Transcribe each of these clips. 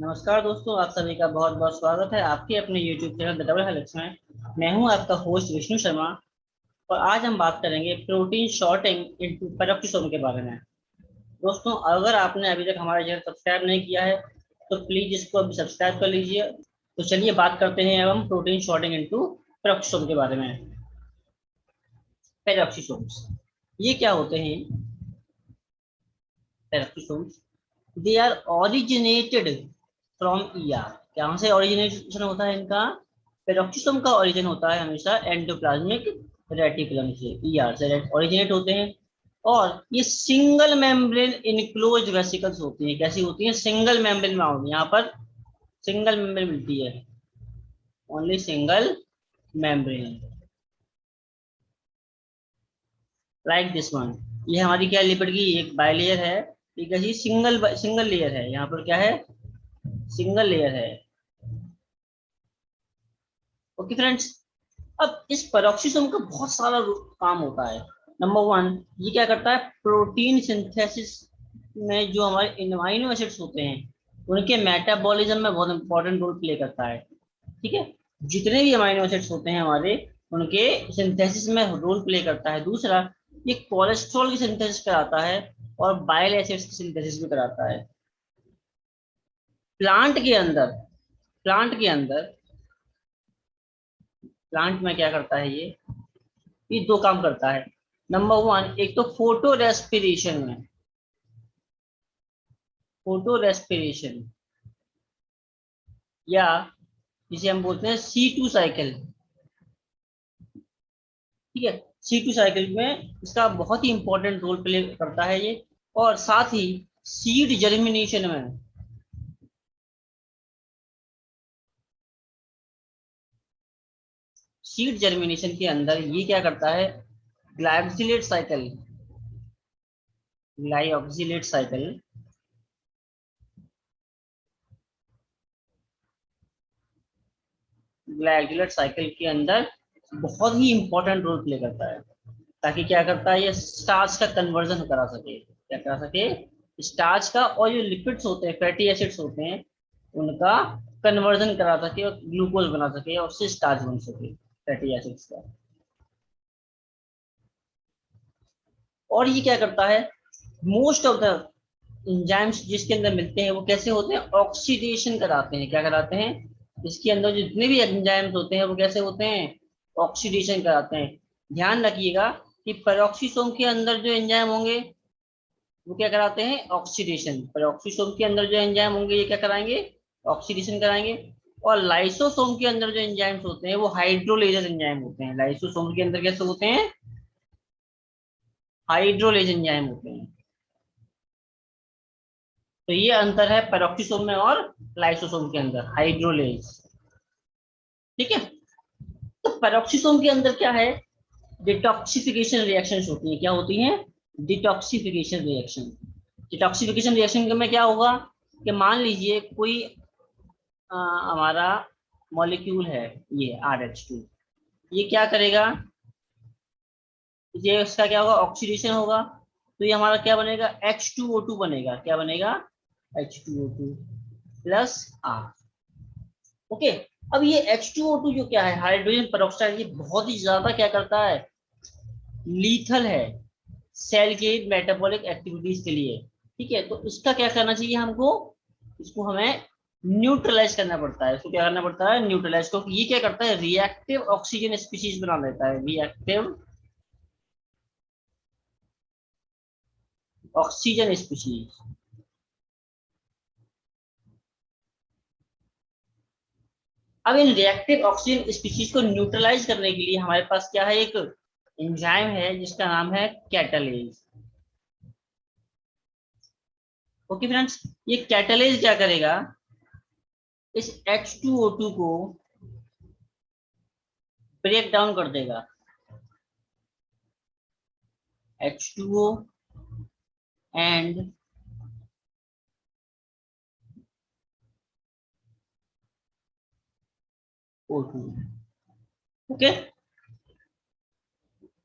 नमस्कार दोस्तों, आप सभी का बहुत बहुत स्वागत है आपके अपने YouTube channel the double health में। मैं हूं आपका होस्ट विष्णु शर्मा। और आज हम बात करेंगे प्रोटीन शॉर्टिंग इनटू पेरोक्सिसोम के बारे में। दोस्तों, अगर आपने अभी तक हमारा चैनल सब्सक्राइब नहीं किया है तो प्लीज इसको अभी सब्सक्राइब कर लीजिए। तो चलिए बात करते हैं अब हम प्रोटीन शॉर्टिंग इनटू पेरोक्सिसोम के बारे में। पेरोक्सिसोम्स ये क्या होते हैं? Peroxisomes they are originated from ER. कहाँ से ओरिजिनेशन होता है इनका? पेरोक्सिसोम का ओरिजिन होता है हमेशा एंडोप्लाज्मिक रेटिकुलम से, ईआर से ओरिजिनेट होते हैं। और ये सिंगल मेम्ब्रेन इनक्लोज वेसिकल्स होती हैं। कैसी होती हैं? सिंगल मेम्ब्रेन में होती है। यहाँ पर सिंगल मेम्ब्रेन मिलती है, only single membrane, like this one. ये हमारी क्या लिपिड की एक बाइलेयर है, ठीक है जी। सिंगल सिंगल लेयर है, यहाँ पर क्या है? सिंगल लेयर है। ओके फ्रेंड्स, अब इस पेरोक्सिसोम का बहुत सारा काम होता है। नंबर वन, ये क्या करता है? प्रोटीन सिंथेसिस में जो हमारे अमीनो एसिड्स होते हैं उनके मेटाबॉलिज्म में बहुत इंपॉर्टेंट रोल प्ले करता है। ठीक है, जितने भी अमीनो एसिड्स होते हैं हमारे, उनके सिंथेसिस में रोल प्ले करता है। दूसरा, ये कोलेस्ट्रॉल की सिंथेसिस कराता है और बाइल एसिड्स की सिंथेसिस भी कराता है। प्लांट के अंदर प्लांट के अंदर प्लांट में क्या करता है ये दो काम करता है। नंबर वन, एक तो फोटो रेस्पिरेशन में, फोटो रेस्पिरेशन, या जिसे हम बोलते हैं C2 साइकिल। ठीक है, C2 साइकिल में इसका बहुत ही इंपॉर्टेंट रोल प्ले करता है ये। और साथ ही सीड जर्मिनेशन में, सीड जर्मिनेशन के अंदर ये क्या करता है? ग्लाइकोसिलेट साइकिल, ग्लाइकोसिलेट साइकिल, ग्लाइकोसिलेट साइकिल के अंदर बहुत ही इंपॉर्टेंट रोल प्ले करता है। ताकि क्या करता है? ये स्टार्च का कन्वर्जन करा सके। क्या करा सके? स्टार्च का, और जो लिपिड्स होते हैं, फैटी एसिड्स होते हैं, उनका कन्वर्जन करा सके और ग्लूकोज बना सके और उससे स्टार्च बन सके, फैटी एसिड्स का। और ये क्या करता है? मोस्ट ऑफ द एंजाइम्स जिसके अंदर मिलते हैं वो कैसे होते हैं? ऑक्सीडेशन कराते हैं। क्या कराते हैं? इसके अंदर जितने भी एंजाइम्स होते हैं वो कैसे होते हैं? ऑक्सीडेशन कराते हैं। ध्यान रखिएगा कि पेरोक्सिसोम के अंदर जो एंजाइम होंगे वो क्या कराते हैं? ऑक्सीडेशन। पेरोक्सिसोम के अंदर जो एंजाइम होंगे ये क्या कराएंगे? ऑक्सीडेशन कराएंगे। और लाइसोसोम के अंदर जो एंजाइम्स होते हैं वो हाइड्रोलेजेस एंजाइम होते हैं। लाइसोसोम के अंदर कैसे होते हैं? हाइड्रोलेज एंजाइम होते हैं। तो ये अंतर है पेरोक्सिसोम में और लाइसोसोम के अंदर, हाइड्रोलेज। ठीक है, तो पेरोक्सिसोम के अंदर क्या है? डिटॉक्सिफिकेशन रिएक्शंस होती हैं। क्या होती हैं? Detoxification reaction. डिटॉक्सिफिकेशन रिएक्शन में क्या होगा कि मान लीजिए कोई हमारा मॉलिक्यूल है, ये RH2, ये क्या करेगा? ये उसका क्या होगा? ऑक्सीडेशन होगा। तो ये हमारा क्या बनेगा? H2O2 बनेगा। क्या बनेगा? H2O2 plus R। ओके, अब ये H2O2 जो क्या है, हाइड्रोजन पेरोक्साइड, ये बहुत ही ज्यादा क्या करता है? लीथल है सेल के मेटाबॉलिक एक्टिविटीज के लिए। ठीक है, तो इसका क्या करना चाहिए हमको? इसको हमें न्यूट्रलाइज करना पड़ता है। इसको क्या करना पड़ता है? न्यूट्रलाइज। क्योंकि ये क्या करता है? रिएक्टिव ऑक्सीजन स्पीशीज बना देता है, रिएक्टिव ऑक्सीजन स्पीशीज। अब इन रिएक्टिव ऑक्सीजन स्पीशीज को न्यूट्रलाइज करने के लिए हमारे पास क्या है? एक एंजाइम है जिसका नाम है कैटालेज। ओके फ्रेंड्स, ये कैटालेज क्या करेगा? इस H2O2 को ब्रेक डाउन कर देगा। H2O and O2। ओके,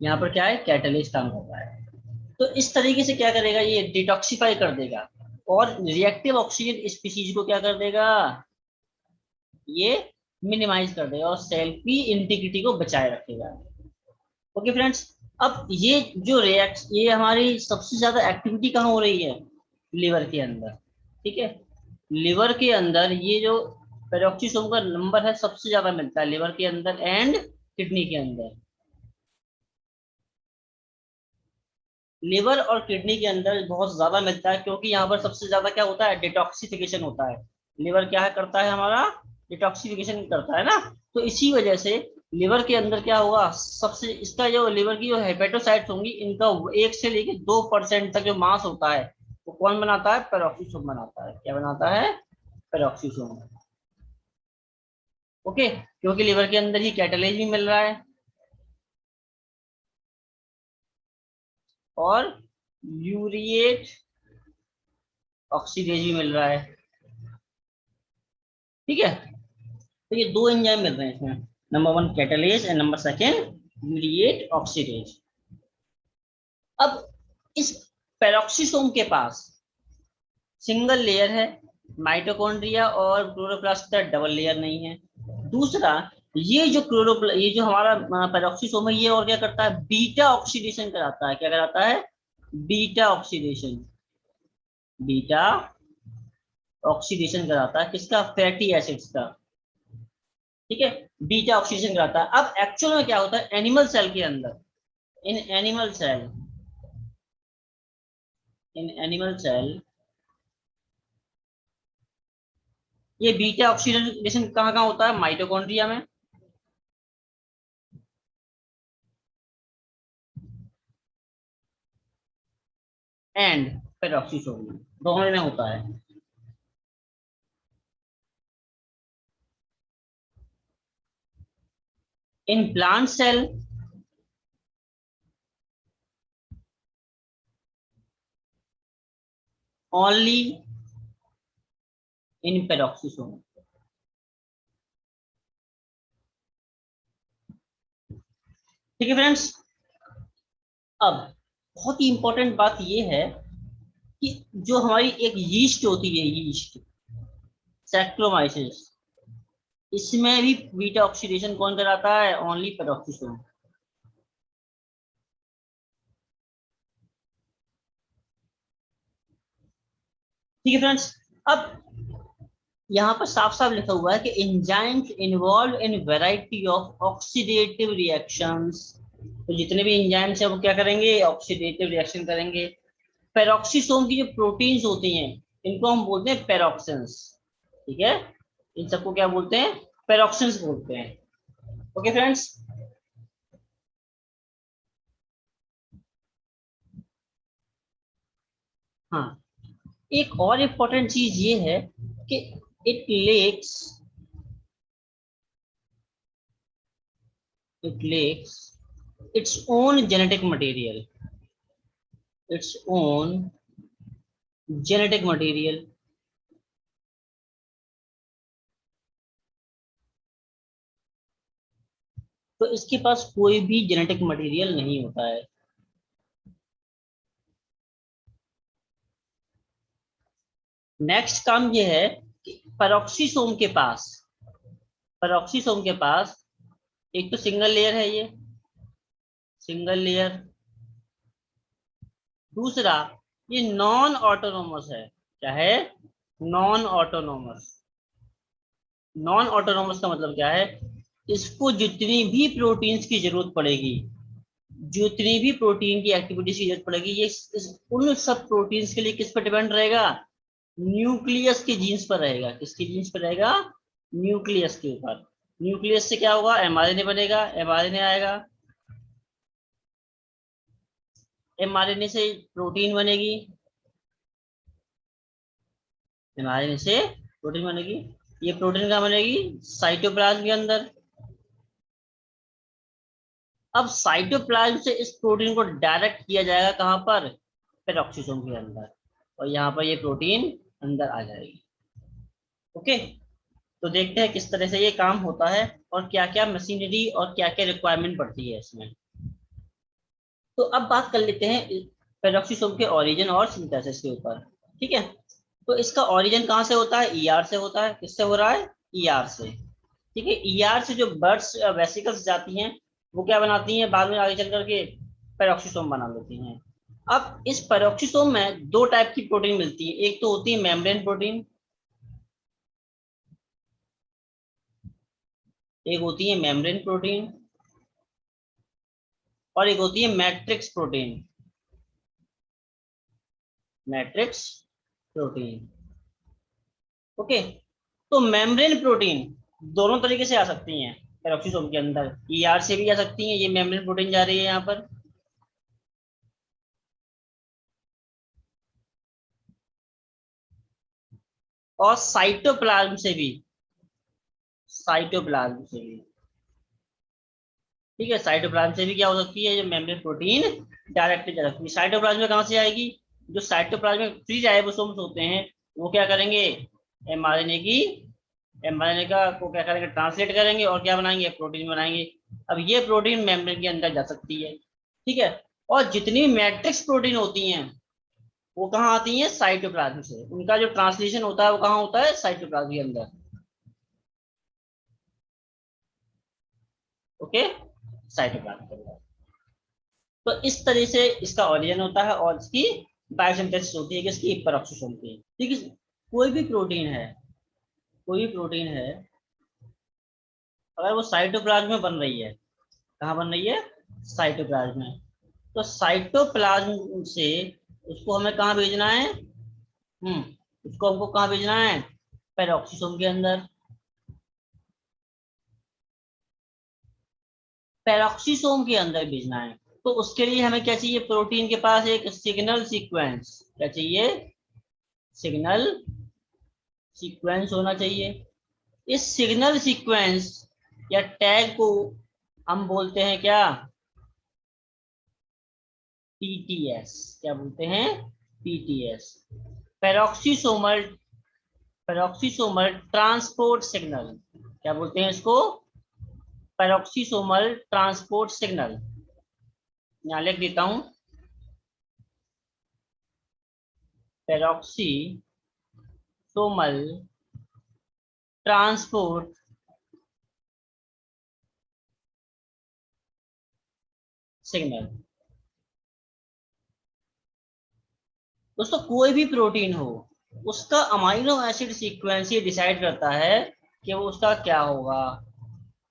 यहाँ पर क्या है? कैटलिस्ट काम कर रहा है। तो इस तरीके से क्या करेगा? ये डिटॉक्सिफाई कर देगा। और रिएक्टिव ऑक्सीजन स्पीशीज को क्या कर देगा, ये मिनिमाइज कर देगा और सेल की इंटीग्रिटी को बचाए रखेगा। ओके फ्रेंड्स, अब ये हमारी सबसे ज्यादा एक्टिविटी कहाँ हो रही है, लिवर के अंदर। ठीक है, लिवर के अंदर ये जो पेरोक्सीसोम का नंबर है सबसे ज्यादा मिलता है लिवर के अंदर एंड किडनी के अंदर। लिवर और किडनी के अंदर बहुत ज्यादा मिलता है क्योंकि यहाँ पर सबसे ज्यादा क्या होता है, डिटॉक्सिफिकेशन होता है। लिवर क्या है करता है हमारा, डिटॉक्सिफिकेशन करता है ना। तो इसी वजह से लिवर के अंदर क्या होगा, सबसे इसका जो लिवर की जो हेपेटोसाइट्स होंगी इनका 1 से लेके 2% तक जो मास होता है वो कौन बनाता है, पेरोक्सीसोम बनाता है। क्या बनाता है, पेरोक्सीसोम। ओके, क्योंकि लिवर के अंदर ही कैटलेज भी मिल रहा है और यूरिएट ऑक्सीडेज भी मिल रहा है। ठीक है, तो ये दो एंजाइम मिल रहे हैं इसमें, number 1 catalase and number second urate oxidase. अब इस पेरोक्सीसोम के पास सिंगल लेयर है, माइटोकॉन्ड्रिया और क्लोरोप्लास्ट का डबल लेयर नहीं है। दूसरा, ये जो हमारा पेरोक्सीसोम है ये और क्या करता है, बीटा ऑक्सीडेशन कराता है। क्या कराता है, बीटा ऑक्सीडेशन। बीटा ऑक्सीडेशन कराता है किसका, फैटी एसिड्स का। ठीक है, बीटा ऑक्सीडेशन कराता है। अब एक्चुअल में क्या होता है एनिमल सेल के अंदर, in animal cell in animal cell ये बीटा ऑक्सीडेशन कहाँ कहाँ होता है, माइटोकॉन्ड्रिया में एंड पेरोक्सीसोम में, दोनों में होता है। In plant cell only in peroxisome. ठीक है फ्रेंड्स, अब बहुत ही इंपॉर्टेंट बात यह है कि जो हमारी एक यीस्ट होती है, यीस्ट सैक्रोमाइसिस, इसमें भी बीटा ऑक्सीडेशन कौन कराता है, ओनली पेरोक्सीसोम। ठीक है फ्रेंड्स, अब यहाँ पर साफ साफ लिखा हुआ है कि enzymes involve in variety of oxidative reactions. तो जितने भी एंजाइम्स हैं वो क्या करेंगे, ऑक्सीडेटिव रिएक्शन करेंगे। पेरोक्सीसोम की जो प्रोटीन्स होती हैं इनको हम बोलते हैं पेरोक्सिन्स। ठीक है, इन सबको क्या बोलते हैं, पेरोक्सिन्स बोलते हैं। ओके फ्रेंड्स, हाँ, एक और इम्पोर्टेंट चीज ये है कि it lacks it lacks its own genetic material, its own genetic material। तो इसके पास कोई भी जेनेटिक मटेरियल नहीं होता है। नेक्स्ट काम ये है कि पेरोक्सीसोम के पास एक तो सिंगल लेयर है, ये सिंगल लेयर। दूसरा, ये नॉन ऑटोनोमस है। क्या है, नॉन ऑटोनोमस। नॉन ऑटोनोमस का मतलब क्या है, इसको जितनी भी प्रोटीन्स की जरूरत पड़ेगी, जितनी भी प्रोटीन की एक्टिविटीज की जरूरत पड़ेगी, उन सब प्रोटीन्स के लिए किस पर डिपेंड रहेगा, न्यूक्लियस के जीन्स पर रहेगा। किसके जीन्स पर रहेगा, न्यूक्लियस के ऊपर। न्यूक्लियस से क्या होगा, एमआरएनए बनेगा, एमआरएनए आएगा, एमआरएनए से प्रोटीन बनेगी, एमआरएनए से प्रोटीन बनेगी। ये प्रोटीन कहाँ बनेगी, साइटोप्लाज्म के अंदर। अब साइटोप्लाज्म से इस प्रोटीन को डायरेक्ट किया जाएगा कहाँ पर, पेरोक्सीसोम के अंदर, और यहाँ पर ये प्रोटीन अंदर आ जाएगी। ओके, तो देखते हैं किस तरह से ये काम होता है और क्या क्या मशीनरी और क्या क्या रिक्वायरमेंट पड़ती है इसमें। तो अब बात कर लेते हैं पेरोक्सीसोम के ओरिजिन और सिंथेसिस के ऊपर। ठीक है, तो इसका ओरिजिन कहाँ से होता है? ईआर से होता है। किससे हो रहा है? ईआर से। ठीक है, ईआर से जो बर्ड्स वेसिकल्स जाती हैं वो क्या बनाती हैं बाद में आगे चल करके? पेरोक्सिसोम बना लेती हैं। अब इस पेरोक्सिसोम में दो टाइप की प्रोटीन मिलती है, एक तो होती है मेम्ब्रेन प्रोटीन, एक होती है मेम्ब्रेन प्रोटीन, और एक होती है matrix protein. Matrix protein. Okay. तो मेम्ब्रेन प्रोटीन दोनों तरीके से आ सकती हैं पेरोक्सिसोम के अंदर, ईआर से भी आ सकती हैं, ये मेम्ब्रेन प्रोटीन जा रही है यहाँ पर, और साइटोप्लाज्म से भी। साइटोप्लाज्म से भी। ठीक है, साइटोप्लाज्म से भी क्या हो सकती है? जो मेम्ब्रेन प्रोटीन डायरेक्टली जा सकती है। साइटोप्लाज्म में कहाँ से आएगी? जो साइटोप्लाज्म में फ्री राइबोसोम्स होते हैं वो क्या करेंगे? एमआरएनए की एमआरएनए का को क्या करेंगे? ट्रांसलेट करेंगे और क्या बनाएंगे? प्रोटीन बनाएंगे। अब ये प्रोटीन मेम्ब्रेन के अंदर जा सकती है। ठीक है। और जितनी मैट्रिक्स प्रोटीन होती हैं वो कहाँ आती हैं? साइटोप्लाज्म से। उनका जो ट्रांसलेशन होता है वो कहाँ होता है? साइटोप्लाज्म के अंदर। ओके, साइटोप्लाज्म के अंदर। तो इस तरह से इसका ओरिजिन होता है और इसकी बायोसिंथेसिस होती है किसकी? पेरोक्सिसोम की। ठीक है। कोई भी प्रोटीन है, कोई भी प्रोटीन है, अगर वो साइटोप्लाज्म में बन रही है, कहाँ बन रही है? साइटोप्लाज्म में। तो साइटोप्लाज्म से उसको हमें कहाँ भेजना है? उसको हमको कहाँ भेजना है? पेरोक्सिसोम के अंदर। पेरोक्सिसोम के अंदर भेजना है। तो उसके लिए हमें क्या चाहिए? प्रोटीन के पास एक सिग्नल सीक्वेंस। क्या चाहिए? सिग्नल सीक्वेंस होना चाहिए। इस सिग्नल सीक्वेंस या टैग को हम बोलते हैं क्या? पीटीएस। क्या बोलते हैं? PTS. Peroxisomal peroxisomal transport signal. क्या बोलते हैं इसको? Peroxisomal transport signal. यहाँ लिख देता हूं, पेरोक्सिसोमल ट्रांसपोर्ट सिग्नल। दोस्तों कोई भी प्रोटीन हो, उसका अमाइनो एसिड सीक्वेंस ये डिसाइड करता है कि वो उसका क्या होगा।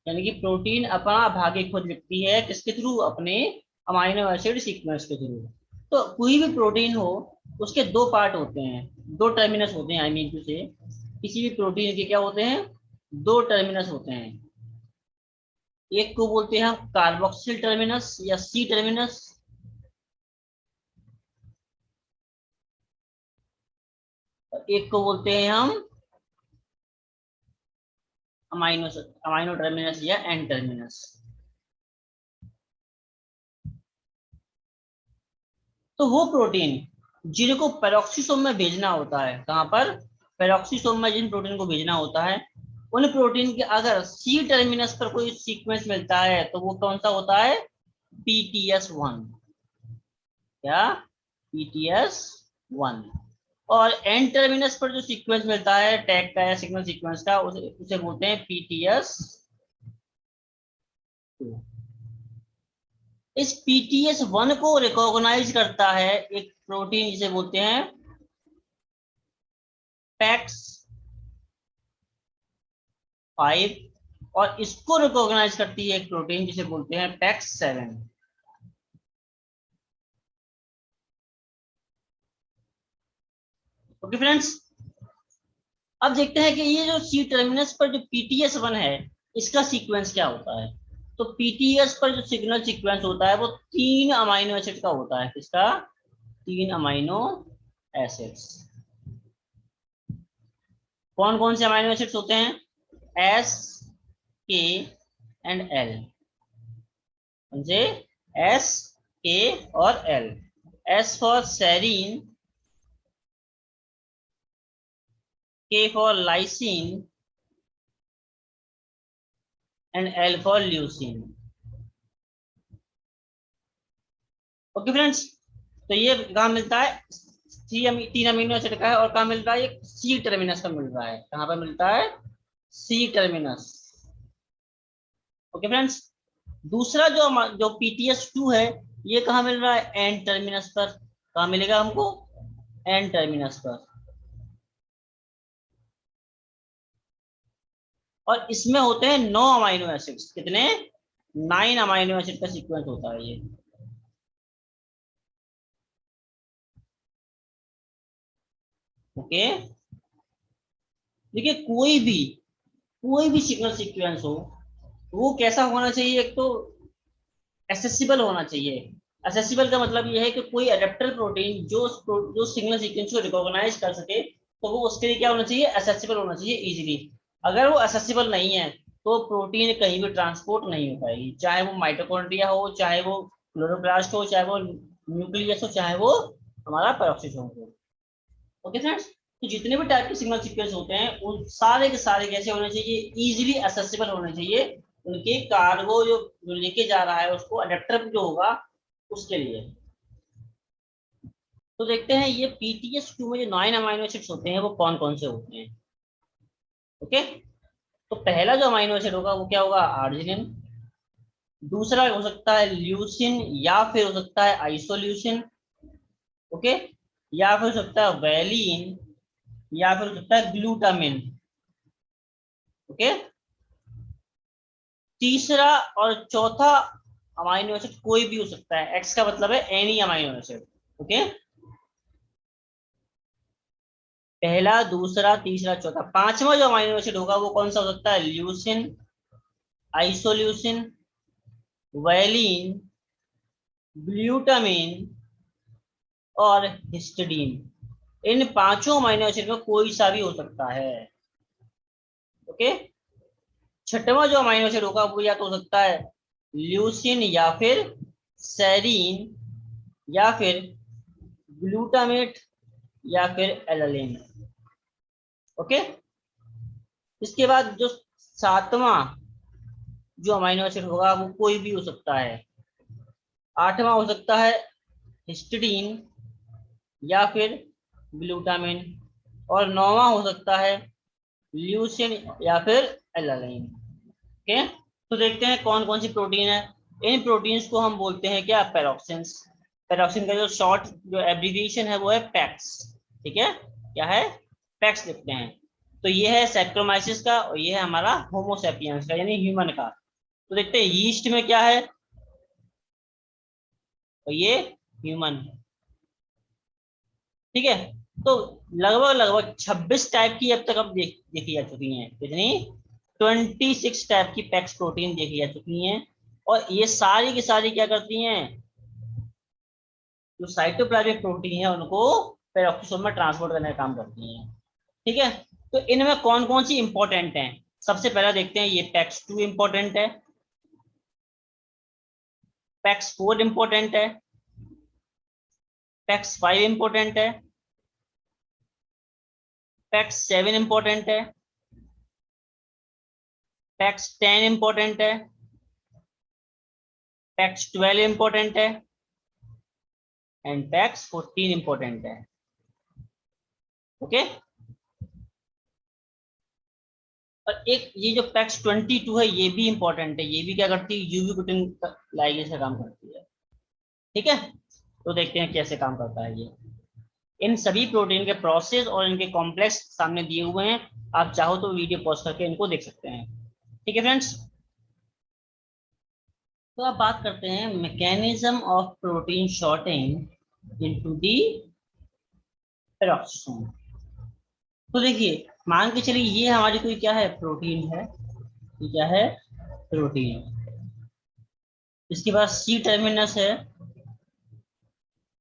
यानी कि प्रोटीन अपना भाग्य खुद लिखती है, किसके थ्रू? अपने अमाइनो एसिड सीक्वेंस के थ्रू। तो कोई भी प्रोटीन हो, उसके दो पार्ट होते हैं, दो टर्मिनस होते हैं, आई मीन टू से किसी भी प्रोटीन के क्या होते हैं? दो टर्मिनस होते हैं। एक को बोलते हैं हम कार्बोक्सिल टर्मिनस या सी टर्मिनस, और एक को बोलते हैं हम अमाइनो अमाइनो टर्मिनस या एन टर्मिनस। तो वो प्रोटीन जिनको पेरोक्सिसोम में भेजना होता है, कहाँ पर? पेरोक्सिसोम में जिन प्रोटीन को भेजना होता है, उन प्रोटीन के अगर सी टर्मिनस पर कोई सीक्वेंस मिलता है तो वो कौन सा होता है? पीटीएस 1। क्या? पीटीएस 1। और एन टर्मिनस पर जो सीक्वेंस मिलता है टैग का या सिग्नल सीक्वेंस का, उसे बोलते हैं पीटीएस 2। इस पीटीएस 1 को रिकॉग्नाइज करता है एक प्रोटीन जिसे बोलते हैं पैक्स 5, और इसको रिकॉग्नाइज करती है एक प्रोटीन जिसे बोलते हैं पैक्स 7। ओके फ्रेंड्स, अब देखते हैं कि ये जो सी टर्मिनस पर जो पीटीएस 1 है, इसका सीक्वेंस क्या होता है। तो पीटीएस पर जो सिग्नल सीक्वेंस होता है वो 3 अमाइनो एसिड का होता है। किसका? 3 अमाइनो एसिड्स। कौन कौन से अमाइनो एसिड्स होते हैं? एस, के एंड एल। कौन से? एस, के और एल। एस फॉर सेरीन, के for lysine and L for leucine. Okay friends, तो ये कहाँ मिलता है? तीन अमीनो एसिड का है, और कहाँ मिल रहा है, ये सी टर्मिनस का मिल रहा है। कहाँ पर मिलता है, सी टर्मिनस। Okay friends. दूसरा जो PTS2 है, ये कहाँ मिल रहा है, एन टर्मिनस पर। कहाँ मिलेगा हमको, एन टर्मिनस पर। और इसमें होते हैं 9 अमाइनो एसिड्स। कितने, 9 अमाइनो एसिड का सीक्वेंस होता है ये। ओके। देखिए कोई भी सिग्नल सीक्वेंस हो, वो कैसा होना चाहिए, एक तो एसेसिबल होना चाहिए। एसेसिबल का मतलब ये है कि कोई अडेप्टर प्रोटीन जो सिग्नल सीक्वेंस को रिकॉग्नाइज कर सके, तो वो उसके लिए क्या होना चाहिए, एसेसिबल होना चाहिए इजीली। अगर वो एसेसिबल नहीं है, तो प्रोटीन कहीं भी ट्रांसपोर्ट नहीं हो पाएगी, चाहे वो माइटोकॉन्ड्रिया हो, चाहे वो क्लोरोप्लास्ट हो, चाहे वो न्यूक्लियस हो, चाहे वो हमारा पेरोक्सिसोम हो। Okay friends. तो जितने भी टाइप के सिग्नल सीक्वेंस होते हैं, उन सारे के सारे कैसे होने चाहिए, इजीली एसेसिबल होने चाहिए। उनके कार्गो जो लेके जा रहा है, उसको अडेप्टर जो होगा, उसके लिए। तो देखते हैं ये PTS2 में जो 9 अमाइनो एसिड्स होते हैं, वो कौन कौन से होते हैं। ओके। तो पहला जो अमाइनो एसिड होगा वो क्या होगा, आर्जिनिन। दूसरा हो सकता है ल्यूसिन, या फिर हो सकता है आइसोल्यूसिन। ओके। या फिर हो सकता है वैलिन, या फिर हो सकता है ग्लूटामिन। ओके। तीसरा और चौथा अमाइनो एसिड कोई भी हो सकता है, एक्स का मतलब है एनी अमाइनो एसिड। ओके। पहला, दूसरा, तीसरा, चौथा, पांचवा जो अमाइनो एसिड होगा वो कौन सा हो सकता है, ल्यूसिन, आइसोल्यूसिन, वैलिन, ग्लूटामिन और हिस्टिडीन। इन पांचों अमाइनो एसिड में कोई सा भी हो सकता है। ओके। छठवां जो अमाइनो एसिड होगा वो या तो हो सकता है ल्यूसिन, या फिर सेरीन, या फिर ग्लूटामेट, या फिर एलानिन। ओके। इसके बाद जो सातवां जो अमाइनो एसिड होगा वो कोई भी हो सकता है। आठवां हो सकता है हिस्टिडीन, या फिर ग्लूटामिन। और नौवां हो सकता है ल्यूसिन, या फिर एलानिन। ओके। तो देखते हैं कौन कौन सी प्रोटीन है। इन प्रोटीन्स को हम बोलते हैं क्या, पैरोक्सिन्स। पैरोक्सिन का जो शॉर्ट जो एब्रीविएशन है वो है पैक्स। ठीक है, क्या है, पैक्स लिखते हैं। तो ये है सैक्रोमाइसिस का, और ये है हमारा होमोसेपियंस का, यानी ह्यूमन का। तो देखते हैं यीस्ट में क्या है, और ये ह्यूमन है। ठीक है। तो लगभग लगभग 26 टाइप की अब तक अब देखी जा चुकी हैं। कितनी, 26 टाइप की पैक्स प्रोटीन देखी जा चुकी हैं। और ये सारी की सारी क्या करती हैं, जो साइटोप्लाज्मिक प्रोटीन है उनको पेरोक्सोम में ट्रांसपोर्ट करने का काम करती हैं। ठीक है। तो इनमें कौन कौन सी इंपॉर्टेंट है, सबसे पहला देखते हैं, ये पैक्स 2 इंपॉर्टेंट है, पैक्स 4 इंपॉर्टेंट है, पैक्स 5 इंपॉर्टेंट है, पैक्स 7 इंपॉर्टेंट है, पैक्स 10 इंपॉर्टेंट है, पैक्स 12 इंपॉर्टेंट है, एंड पैक्स 14 इंपॉर्टेंट है। ओके। और एक ये जो पैक्स 22 है, ये भी इंपॉर्टेंट है। ये भी क्या करती है, यूवी प्रोटीन लाइगेज का काम करती है। ठीक है। तो देखते हैं कैसे काम करता है ये। इन सभी प्रोटीन के प्रोसेस और इनके कॉम्प्लेक्स सामने दिए हुए हैं। आप चाहो तो वीडियो पॉज करके इनको देख सकते हैं। ठीक है फ्रेंड्स। तो अब बात करते हैं mechanism of protein sorting into the peroxisome. तो देखिए, मान के चलिए ये हमारी कोई क्या है, प्रोटीन है। ये क्या है, प्रोटीन। इसके पास सी टर्मिनस है,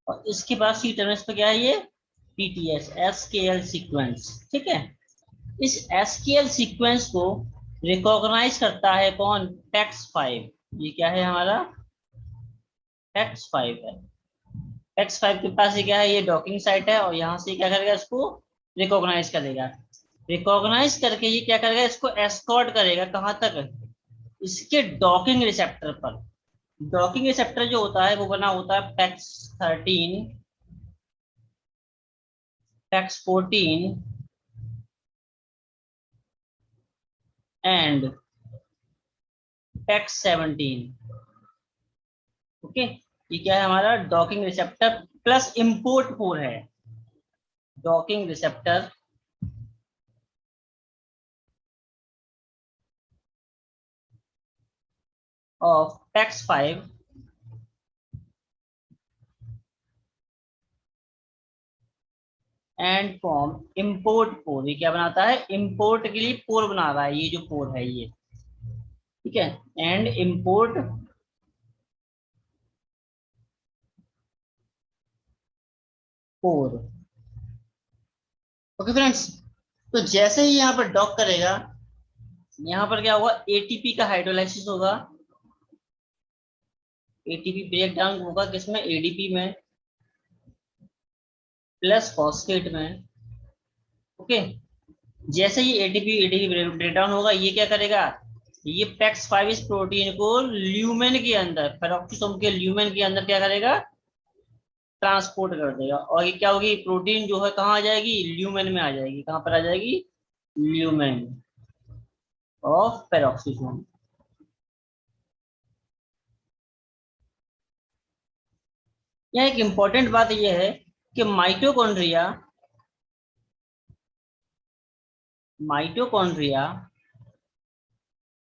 और इसके पास सी टर्मिनस पे क्या है, ये PTS SKL सीक्वेंस। ठीक है। इस SKL सीक्वेंस को रिकॉग्नाइज करता है कौन, पैक्स 5। ये क्या है हमारा, पैक्स 5 है। पैक्स 5 के पास ये क्या है, ये डॉकिंग साइट है, और यहाँ से क्या करेगा, इसको रिकॉग्नाइज करेगा। रिकॉग्नाइज करके ये क्या करेगा, इसको एस्कॉर्ट करेगा कहाँ तक, इसके डॉकिंग रिसेप्टर पर। डॉकिंग रिसेप्टर जो होता है वो बना होता है PACS 13 PEX 14 and PEX 17। Okay, ये क्या है हमारा डॉकिंग रिसेप्टर प्लस इंपोर्ट 4 है। Docking receptor of PEX 5 and form import 4। ये क्या बनाता है, इंपोर्ट के लिए 4 बना रहा है, ये जो 4 है ये, ठीक है, एंड इंपोर्ट 4। ओके फ्रेंड्स, तो जैसे ही यहाँ पर डॉक करेगा, यहाँ पर क्या होगा, एटीपी का हाइड्रोलाइसिस होगा। एटीपी ब्रेक डाउन होगा किसमें, एडीपी में प्लस फॉस्फेट में। ओके, जैसे ही एटीपी एडीपी ब्रेक डाउन होगा, ये क्या करेगा, ये पेक्स 5 इस प्रोटीन को ल्यूमेन के अंदर, पेरोक्सिसोम के ल्यूमेन के अंदर क्या करेगा, ट्रांसपोर्ट कर देगा। और ये क्या होगी, प्रोटीन जो है कहाँ आ जाएगी, ल्यूमेन में आ जाएगी। कहाँ पर आ जाएगी, ल्यूमेन ऑफ पेरोक्सिसोम। यहाँ एक इंपॉर्टेंट बात यह है कि माइटोकॉन्ड्रिया माइटोकॉन्ड्रिया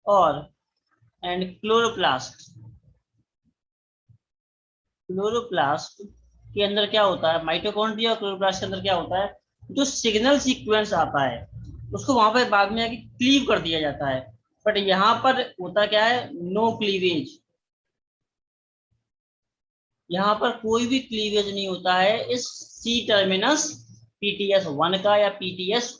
और एंड क्लोरोप्लास्ट के अंदर क्या होता है, माइटोकॉन्ड्रिया और क्लोरोप्लास्ट के अंदर क्या होता है, जो सिग्नल सीक्वेंस आता है उसको वहां पर बाद में आके क्लीव कर दिया जाता है। बट यहाँ पर होता क्या है, नो क्लीवेज। यहाँ पर कोई भी क्लीवेज नहीं होता है इस सी टर्मिनस पीटीएस 1 का या पीटीएस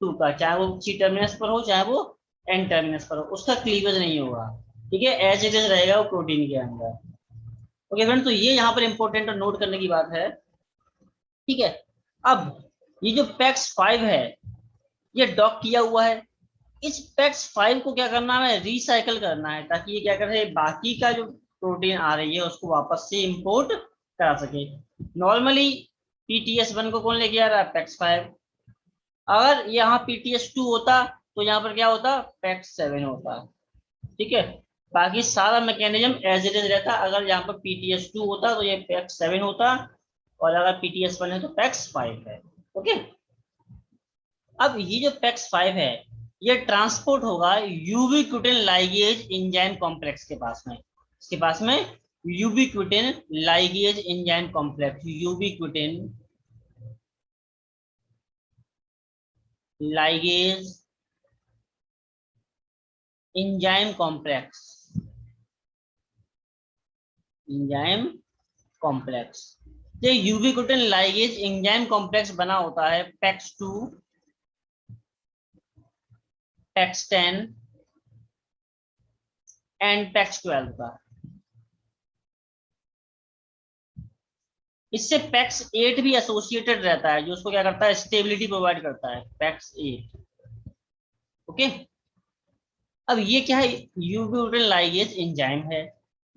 2 का, चाहे वो सी टर्मिनस पर हो चाहे वो एन टर्मिनस पर हो, उसका क्लीवेज नहीं होगा। ठीक है, एज इट इज रहेगा वो प्रोटीन के अंदर। ओके फ्रेंड, तो ये यहाँ पर इंपॉर्टेंट और नोट करने की बात है। ठीक है, अब ये जो पैक्स 5 है ये डॉक किया हुआ है। इस पैक्स 5 को क्या करना है, रिसाइकल करना है, ताकि ये क्या करे, बाकी का जो प्रोटीन आ रही है उसको वापस से इंपोर्ट करा सके। नॉर्मली पीटीएस 1 को कौन लेके आ रहा है, पैक्स 5। अगर यहाँ पीटीएस 2 होता तो यहाँ पर क्या होता, पैक्स 7 होता। ठीक है, बाकी सारा मैकेनिज्म एज इट इज रहता। अगर यहाँ पर पीटीएस 2 होता तो ये पैक्स 7 होता, और अगर पीटीएस 1 है तो पैक्स 5 है। ओके, अब ये जो पैक्स 5 है ये ट्रांसपोर्ट होगा यूबिक्विटिन लाइगेज एंजाइम कॉम्प्लेक्स के पास में। इसके पास में ubiquitin ligase enzyme complex, ubiquitin ligase enzyme complex, enzyme complex. ये यूबिक्विटिन लाइगेज एंजाइम कॉम्प्लेक्स बना होता है पैक्स 2, पैक्स 10 एंड पैक्स 12 का। इससे पैक्स 8 भी एसोसिएटेड रहता है, जो उसको क्या करता है, स्टेबिलिटी प्रोवाइड करता है, पैक्स 8। ओके, अब ये क्या है, यूबिक्विटिन लाइगेज एंजाइम है,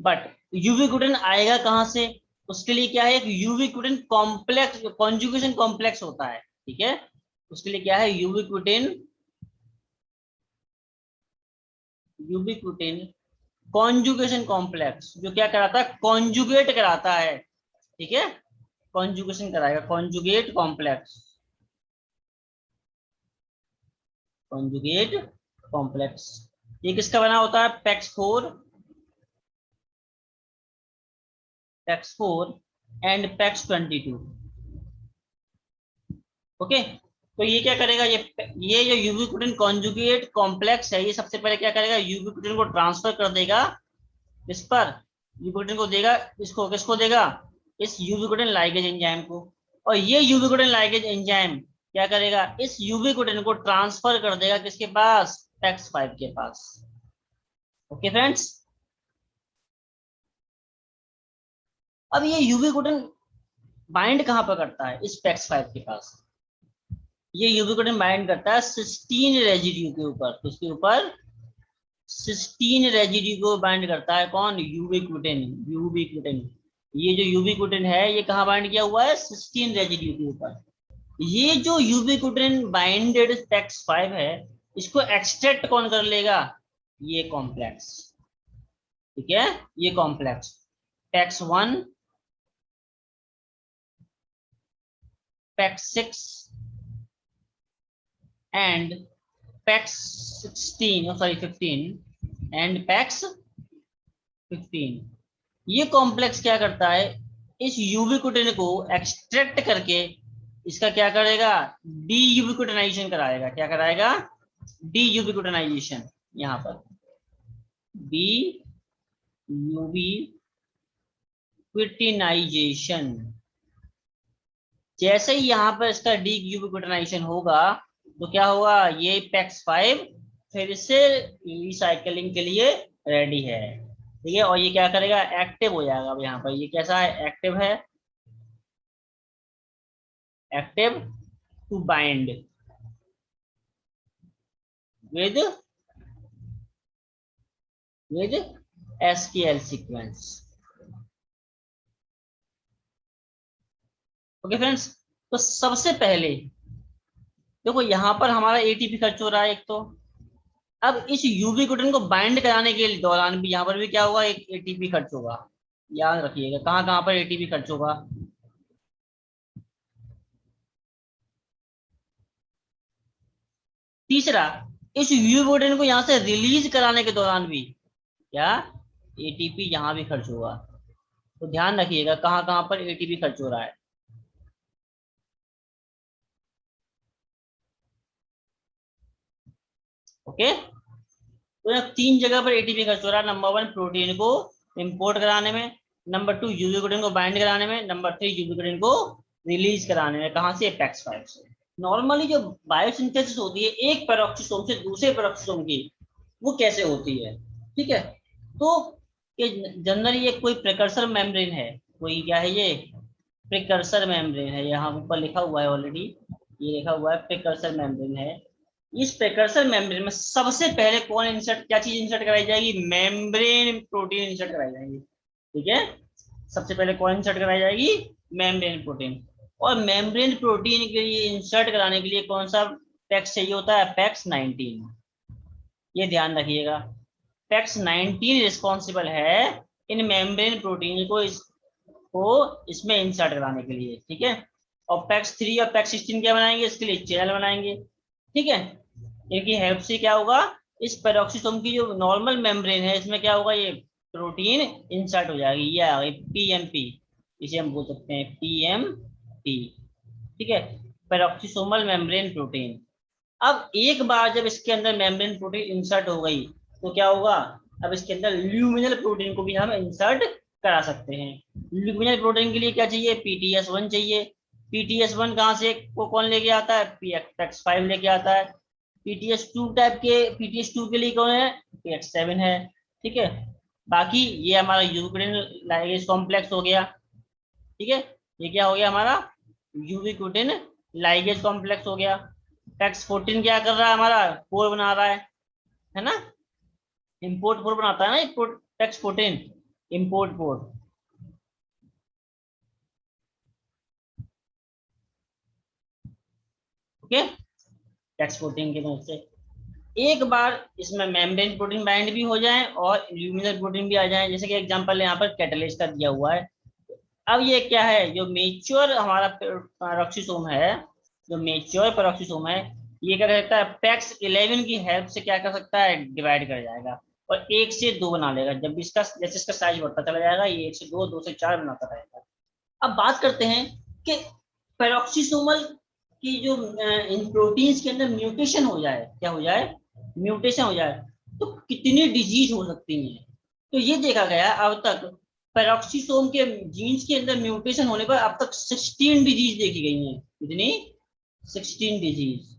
बट यूबिक्विटिन आएगा कहां से, उसके लिए क्या है, एक यूबिक्विटिन कॉम्प्लेक्स, कॉन्जुगेशन कॉम्प्लेक्स होता है। ठीक है, उसके लिए क्या है, यूबिक्विटिन कॉन्जुगेशन कॉम्प्लेक्स, जो क्या कराता है, कॉन्जुगेट कराता है। ठीक है, कॉन्जुगेशन कराएगा, कॉन्जुगेट कॉम्प्लेक्स, कॉन्जुगेट कॉम्प्लेक्स। ये किसका बना होता है, पैक्स 4 एंड पैक्स 22। ओके, तो ये क्या करेगा, ये जो यूबिक्विटिन कॉन्जुगेट कॉम्प्लेक्स है, ये सबसे पहले क्या करेगा, यूबिक्विटिन को ट्रांसफर कर देगा इस पर, यूबिक्विटिन को देगा, इसको किसको देगा, इस यूबिक्विटिन लाइगेज एंजाइम को। और ये यूबिक्विटिन लाइगेज एंजाइम क्या करेगा, इस यूबिक्विटिन को ट्रांसफर कर देगा किसके पास, पैक्स 5 के पास। ओके फ्रेंड्स, अब ये यूबिक्विटिन बाइंड कहां पर करता है, इस पैक्स 5 के पास। ये यूबिक्विटिन बाइंड करता है सिस्टीन रेजिड्यू के ऊपर, तो उसके ऊपर सिस्टीन रेजिड्यू को बाइंड करता है कौन, यूबिक्विटिन। यूबिक्विटिन, ये जो यूबिक्विटिन है ये कहाँ बाइंड किया हुआ है, सिस्टीन रेजिड्यू के ऊपर। ये जो यूबिक्विटिन बाइंडेड PEX5 है, इसको एक्सट्रैक्ट कौन कर लेगा? ये कॉम्प्लेक्स। ठीक है, ये complex PEX1, PEX6 and PEX16, sorry 15 and PEX15। ये कॉम्प्लेक्स क्या करता है, इस यूबिक्विटिन को एक्सट्रैक्ट करके इसका क्या करेगा, डी यूबिक्विटिनाइजेशन कराएगा। क्या कराएगा? डी यूबिक्विटिनाइजेशन। यहाँ पर डी यूबिक्विटिनाइजेशन। जैसे ही यहाँ पर इसका डी यूबिक्विटिनाइजेशन होगा तो क्या होगा, ये PEX5 फिर से रिसाइकलिंग के लिए रेडी है। ठीक है, और ये क्या करेगा, एक्टिव हो जाएगा। अब यहाँ पर ये कैसा है, एक्टिव है, active to bind with SKL sequence. Okay friends, तो सबसे पहले देखो यहाँ पर हमारा एटीपी खर्च हो रहा है एक तो। अब इस यूबिक्विटिन को बाइंड कराने के दौरान भी यहाँ पर भी क्या होगा, एक एटीपी खर्च होगा। याद रखिएगा कहाँ कहाँ पर एटीपी खर्च होगा। तीसरा, इस यूबिक्विटिन को यहाँ से रिलीज कराने के दौरान भी क्या, एटीपी यहाँ भी खर्च होगा। तो ध्यान रखिएगा कहाँ कहाँ पर एटीपी खर्च हो रहा है। ओके, तो यहाँ तीन जगह पर एटीपी खर्च हो रहा है। नंबर वन, प्रोटीन को इंपोर्ट कराने में। नंबर टू, यूबिक्विटिन को बाइंड कराने में। नंबर थ्री, यूबिक्विटिन को रिलीज कराने में। कहाँ से? PEX5 से। नॉर्मली जो बायोसिंथेसिस होती है एक पेरोक्सिसोम से दूसरे पेरोक्सिसोम की, वो कैसे होती है? ठीक है, तो ये जनरली ये कोई प्रिकर्सर मेम्ब्रेन है। कोई क्या है ये, प्रिकर्सर मेम्ब्रेन है। यहाँ ऊपर लिखा हुआ है ऑलरेडी, ये लिखा हुआ है प्रिकर्सर मेम्ब्रेन है। इस प्रिकर्सर मेम्ब्रेन में सबसे पहले कौन इंसर्ट, क्या चीज इंसर्ट कराई जाएगी? मेम्ब्रेन प्रोटीन इंसर्ट कराई जाएगी। ठीक है, सबसे पहले कौन इंसर्ट कराई जाएगी? Membrane protein. और मेम्ब्रेन प्रोटीन के लिए इंसर्ट कराने के लिए कौन सा पैक्स चाहिए होता है? PEX19। ये ध्यान रखिएगा, PEX19 रिस्पॉन्सिबल है इन मेम्ब्रेन प्रोटीन को इसमें इंसर्ट कराने के लिए। ठीक है, और PEX3 और PEX16 क्या बनाएंगे? इसके लिए चैनल बनाएंगे। ठीक है, इनकी हेल्प से क्या होगा, इस पेरोक्सिसोम की जो नॉर्मल मेम्ब्रेन है इसमें क्या होगा, ये प्रोटीन इंसर्ट हो जाएगी। ये आ गई PMP, इसे हम बोल सकते हैं PMP। ठीक है, पेरोक्सिसोमल मेम्ब्रेन प्रोटीन। अब एक बार जब इसके अंदर मेम्ब्रेन प्रोटीन इंसर्ट हो गई तो क्या होगा, अब इसके अंदर ल्यूमिनल प्रोटीन को भी हम इंसर्ट करा सकते हैं। ल्यूमिनल प्रोटीन के लिए क्या चाहिए? PTS1 चाहिए। PTS1 कहाँ से को कौन लेके आता है? PEX5 लेके आता है। PTS2 टाइप के, PTS2 के लिए कौन है? PEX7 है। ठीक है, बाकी ये हमारा यूबिक्विटिन लाइगेज कॉम्प्लेक्स हो गया। ठीक है, ये क्या हो गया हमारा? यूबिक्विटिन लाइगेज कॉम्प्लेक्स हो गया। PEX14 क्या कर रहा है हमारा? कोर बना रहा है ना? इम्पोर्ट कोर बनाता है ना PEX14, import core. Okay, PEX14 की मदद से एक बार इसमें मेम्ब्रेन प्रोटीन बाइंड भी हो जाए और ल्यूमिनल प्रोटीन भी आ जाए। जैसे कि एग्जांपल यहाँ पर कैटलिस्ट का दिया हुआ है। अब ये क्या है, जो मेच्योर हमारा पेरोक्सिसोम है, जो मेच्योर पेरोक्सिसोम है, ये क्या करता है, PEX11 की हेल्प से क्या कर सकता है, डिवाइड कर जाएगा और एक से दो बना लेगा। जब भी इसका जैसे इसका साइज बढ़ता चला जाएगा, ये एक से दो, दो से चार बनाता रहेगा। अब बात करते हैं कि पेरोक्सिसोमल की जो इन प्रोटीन्स के अंदर म्यूटेशन हो जाए, क्या हो जाए, म्यूटेशन हो जाए, तो कितनी डिजीज हो सकती हैं। तो ये देखा गया अब तक पेरोक्सिसोम के जीन्स के अंदर म्यूटेशन होने पर अब तक 16 डिजीज देखी गई हैं। कितनी? 16 डिजीज।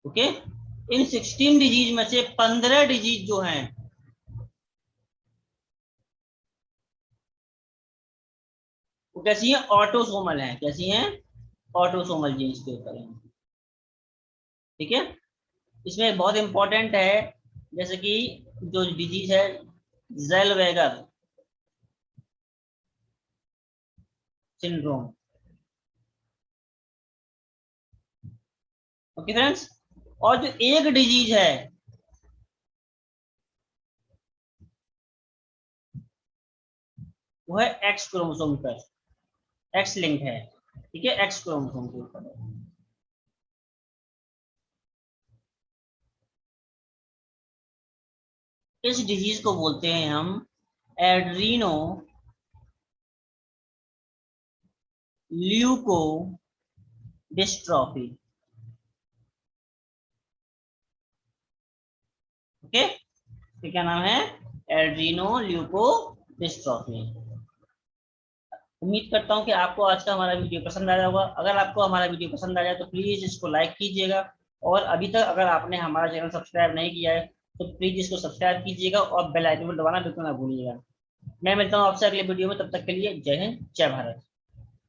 ओके, इन 16 डिजीज में से 15 डिजीज जो हैं वो कैसी हैं, ऑटोसोमल हैं। कैसी हैं? ऑटोसोमल जीन्स के ऊपर हैं। ठीक है, इसमें बहुत इंपॉर्टेंट है, जैसे कि जो डिजीज है जेलवेगर सिंड्रोम। Okay friends. और जो एक डिजीज है वो है एक्स क्रोमोसोम पर, एक्स लिंक है, ठीक है, एक्स क्रोमोसोम के ऊपर। इस डिजीज को बोलते हैं हम एड्रीनो ल्यूको डिस्ट्रॉफी। ओके, तो क्या नाम है? Adreno leuco dystrophy. उम्मीद करता हूँ कि आपको आज का हमारा वीडियो पसंद आया होगा। अगर आपको हमारा वीडियो पसंद आया तो प्लीज इसको लाइक कीजिएगा, और अभी तक अगर आपने हमारा चैनल सब्सक्राइब नहीं किया है तो प्लीज इसको सब्सक्राइब कीजिएगा और बेल आइकन को दबाना बिल्कुल ना भूलिएगा। मैं मिलता हूँ आपसे अगले वीडियो में, तब तक के लिए जय हिंद, जय भारत।